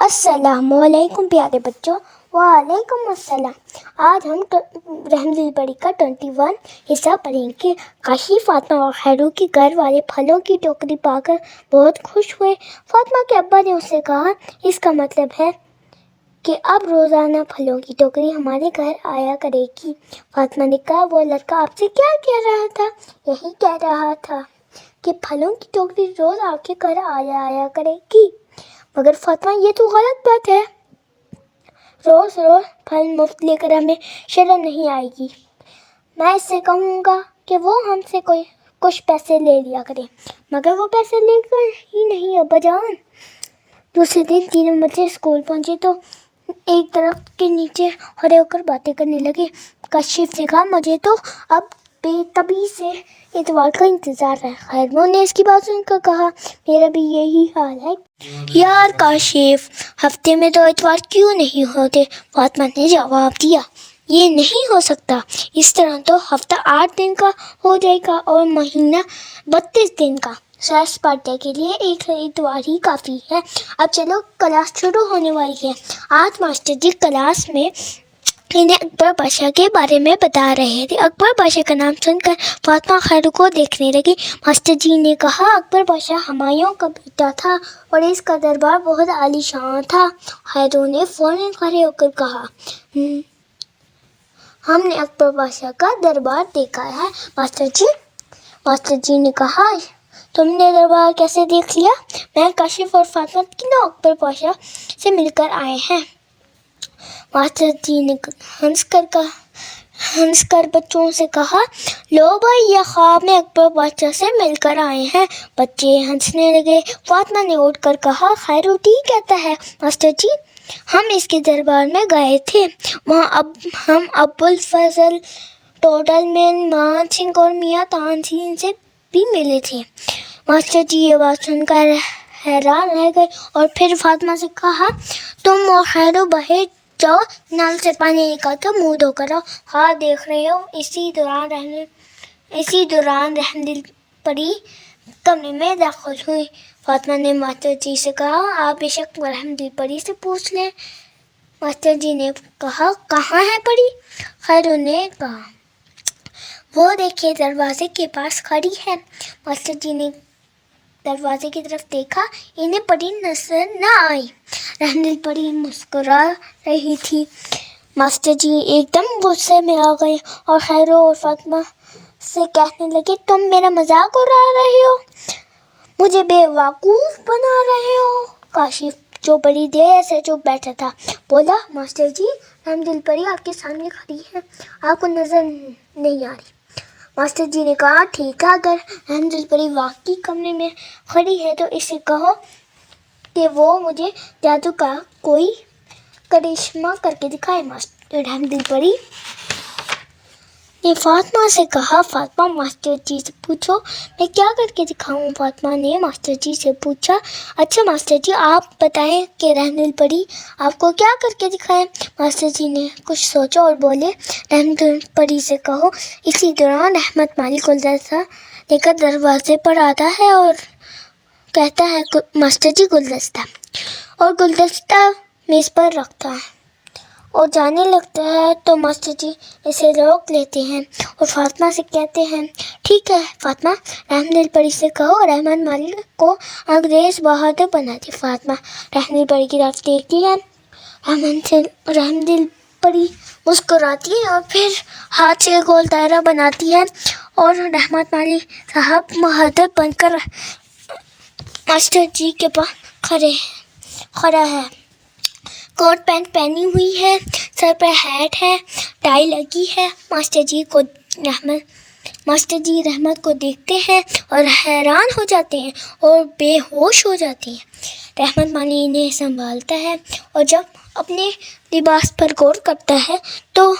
السلام علیکم پیارے بچوں، وعلیکم السلام۔ آج ہم رحمت البری کا 21 حصہ پڑھیں گے۔ کاشی فاطمہ اور خیرو کے گھر والے پھلوں کی ٹوکری پا کر بہت خوش ہوئے۔ فاطمہ کے ابا نے اسے کہا، اس کا مطلب ہے کہ اب روزانہ پھلوں کی ٹوکری ہمارے گھر آیا کرے گی۔ فاطمہ نے کہا، وہ لڑکا آپ سے کیا کہہ رہا تھا؟ یہی کہہ رہا تھا کہ پھلوں کی ٹوکری روز آپ کے گھر آیا کرے گی۔ مگر فاطمہ، یہ تو غلط بات ہے۔ روز روز پھل مفت لے کر ہمیں شرم نہیں آئے گی۔ میں اس سے کہوں گا کہ وہ ہم سے کچھ پیسے لے لیا کرے۔ مگر وہ پیسے لے کر ہی نہیں ابا جان۔ دوسرے دن تینوں بچے اسکول پہنچے تو ایک درخت کے نیچے کھڑے ہو کر باتیں کرنے لگے۔ کاشف نے کہا، مجھے تو اب بے تابی سے اتوار کا انتظار ہے۔ خیرو نے اس کی بات سن کر کہا، میرا بھی یہی حال ہے یار کاشف، ہفتے میں تو اتوار کیوں نہیں ہوتے؟ فاطمہ نے جواب دیا، یہ نہیں ہو سکتا، اس طرح تو ہفتہ 8 دن کا ہو جائے گا اور مہینہ 32 دن کا۔ سیر سپاٹے کے لیے ایک اتوار ہی کافی ہے۔ اب چلو، کلاس شروع ہونے والی ہے۔ آج ماسٹر جی کلاس میں انہیں اکبر بادشاہ کے بارے میں بتا رہے تھے۔ اکبر بادشاہ کا نام سن کر فاطمہ خیرو کو دیکھنے لگی۔ ماسٹر جی نے کہا، اکبر بادشاہ ہمایوں کا بیٹا تھا اور اس کا دربار بہت عالی شان تھا۔ خیرو نے فوراً کھڑے ہو کر کہا، ہم نے اکبر بادشاہ کا دربار دیکھا ہے ماسٹر جی نے کہا، تم نے دربار کیسے دیکھ لیا؟ میں، کاشف اور فاطمہ تینوں اکبر بادشاہ سے مل کر آئے ہیں۔ ماسٹر جی نے ہنس کر بچوں سے کہا، لو بھائی، یہ خواب میں اکبر بادشاہ سے مل کر آئے ہیں۔ بچے ہنسنے لگے۔ فاطمہ نے اٹھ کر کہا، خیرو ٹھیک کہتا ہے ماسٹر جی، ہم اس کے دربار میں گئے تھے، وہاں ہم ابو الفضل، ٹوڈل مین، مان سنگھ اور میاں تان سنگھ سے بھی ملے تھے۔ ماسٹر جی یہ بات سن کر حیران رہ گئے اور پھر فاطمہ سے کہا، تم اور خیرو باہر جاؤ، نل سے پانی نکال کر منہ دھو کر آؤ، خواب دیکھ رہے ہو۔ اسی دوران رحمت البری کمرے میں داخل ہوئی۔ فاطمہ نے ماسٹر جی سے کہا، آپ بے شک رحمت البری سے پوچھ لیں۔ ماسٹر جی نے کہا، کہاں ہے پری؟ خیرو نے کہا، وہ دیکھیے دروازے کے پاس کھڑی ہے۔ ماسٹر جی نے دروازے کی طرف دیکھا، انہیں پری نظر نہ آئی۔ رحمت البری مسکرا رہی تھی۔ ماسٹر جی ایک دم غصے میں آ گئے اور خیرو اور فاطمہ سے کہنے لگے، تم میرا مذاق اڑا رہے ہو، مجھے بے وقوف بنا رہے ہو۔ کاشف، جو بڑی دیر سے چپ بیٹھا تھا، بولا، ماسٹر جی، رحمت البری آپ کے سامنے کھڑی ہے، آپ کو نظر نہیں آ رہی۔ ماسٹر جی نے کہا، ٹھیک ہے، اگر رحمت البری واقعی کمرے میں کھڑی ہے تو اسے کہو کہ وہ مجھے جادو کا کوئی کرشمہ کر کے دکھائے۔ رحمت البری نے فاطمہ سے کہا، فاطمہ، ماسٹر جی سے پوچھو، میں کیا کر کے دکھاؤں؟ فاطمہ نے ماسٹر جی سے پوچھا، اچھا ماسٹر جی، آپ بتائیں کہ رحمت البری آپ کو کیا کر کے دکھائے؟ ماسٹر جی نے کچھ سوچا اور بولے، رحمت البری سے کہو۔ اسی دوران رحمت مالی گلدستہ لے کر دروازے پر آتا ہے اور کہتا ہے، ماسٹر جی گلدستہ، اور گلدستہ میز پر رکھتا ہے اور جانے لگتا ہے تو ماسٹر جی اسے روک لیتے ہیں اور فاطمہ سے کہتے ہیں، ٹھیک ہے فاطمہ، رحمت البری سے کہو رحمت مالی کو انگریز بہادر بنا دے۔ فاطمہ رحمت البری کی طرف دیکھتی ہے۔ رحمت البری مسکراتی ہے اور پھر ہاتھ سے گول دائرہ بناتی ہے اور رحمت مالی صاحب بہادر بن کر ماسٹر جی کے پاس کھڑا ہے، کوٹ پینٹ پہنی ہوئی ہے، سر پر ہیٹ ہے، ٹائی لگی ہے۔ ماسٹر جی رحمت کو دیکھتے ہیں اور حیران ہو جاتے ہیں اور بے ہوش ہو جاتے ہیں۔ رحمت مالی انہیں سنبھالتا ہے اور جب اپنے لباس پر غور کرتا ہے تو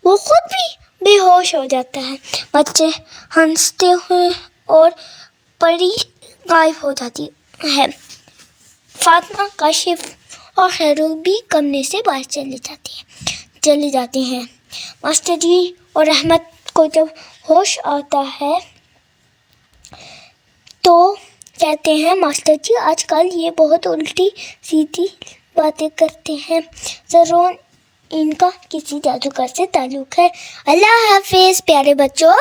وہ خود بھی بے ہوش ہو جاتا ہے۔ بچے ہنستے ہوئے اور پری غائب ہو جاتی ہے۔ فاطمہ، کاشف اور خیرو بھی کمرے سے باہر چلے جاتے ہیں۔ ماسٹر جی اور رحمت کو جب ہوش آتا ہے تو کہتے ہیں، ماسٹر جی، آج کل یہ بہت الٹی سیدھی باتیں کرتے ہیں، ضرور ان کا کسی جادوگر سے تعلق ہے۔ اللہ حافظ پیارے بچوں۔